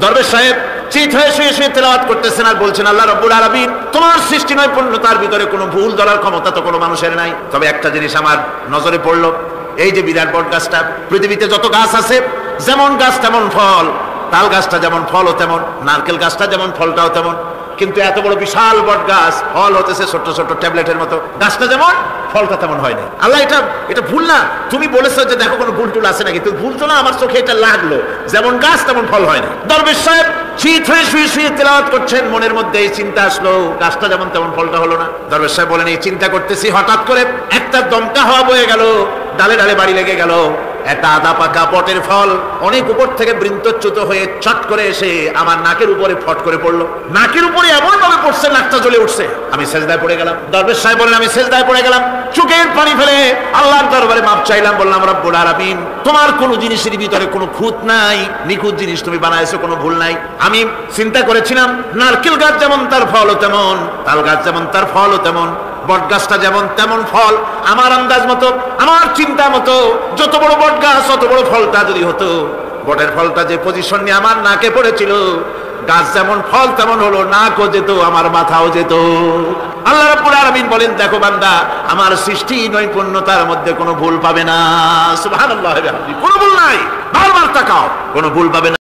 দরবেশ সাহেব চিত হয়ে শুয়ে শুয়ে তেলাওয়াত করতেছেন আর বলছেন, আল্লাহ রাব্বুল আলামিন, তোমার সৃষ্টি নৈপুণ্যতার ভিতরে কোনো ভুল ধরার ক্ষমতা তো কোনো মানুষের নাই। তবে একটা জিনিস আমার নজরে পড়লো, এই যে বিরাট বট গাছটা, পৃথিবীতে যত গাছ আছে যেমন গাছ তেমন ফল, তাল গাছটা যেমন ফলও তেমন, নারকেল গাছটা যেমন ফলটাও তেমন, কিন্তু এত বড় বিশাল বট গাছ ফল হতেছে ছোট্ট ছোট্ট ট্যাবলেটের মতো, গাছটা যেমন ফলটা তেমন হয় না। আল্লাহ এটা ভুল না? তুমি বলেছো যে দেখো কোনো ভুল টুল আছে নাকি? তুমি ভুল তো না, আমার চোখে এটা লাগলো, যেমন গাছ তেমন ফল হয় না। দরবেশ সাহেব শীত হয়ে শুয়ে শুয়ে তেলাওয়াত করছেন, মনের মধ্যে এই চিন্তা আসলো, গাছটা যেমন তেমন ফলটা হলো না। দরবেশ সাহেব বলেন, এই চিন্তা করতেছি, হঠাৎ করে একটা দমকা হাওয়া বয়ে গেল, ডালে ডালে বাড়ি লেগে গেল, একটা আদা পাকা বটের ফল অনেক উপর থেকে বৃন্তচ্যুত হয়ে চট করে এসে আমার নাকের উপরে ফট করে পড়লো। নাকের উপরে এমন ভাবে পড়ছে, নাকটা জ্বলে উঠছে। আমি সেজদায় পড়ে গেলাম। দরবেশ সাহেব বলেন, আমি সেজদায় পড়ে গেলাম, চোখের পানি ফেলে আল্লাহর দরবারে মাপ চাইলাম, বললাম, রব্বুল আলামিন, তোমার কোনো জিনিসের ভিতরে কোনো খুঁত নাই, নিখুঁত জিনিস তুমি বানাইছো, কোনো ভুল নাই। আমি চিন্তা করেছিলাম নারকেল গাছ যেমন তার ফলও তেমন, তাল গাছ যেমন তার ফলও তেমন, বট গাছটা যেমন তেমন ফল। আমার আন্দাজ মতো, আমার চিন্তা মতো, যত বড় বট গাছ অত বড় ফলটা যদি হতো, বটের ফলটা যে পজিশন নিয়ে আমার নাকে পড়েছিল, গাছ যেমন ফল তেমন হলো, নাকও যেত, আমার মাথাও যেত। আল্লাহ রাব্বুল আলামিন বলেন, দেখো বান্দা, আমার সৃষ্টি নৈপুণ্যতার মধ্যে কোনো ভুল পাবে না। সুবহানাল্লাহ, কোনো ভুল নাই, বারবার তাকাও, কোনো ভুল পাবে না।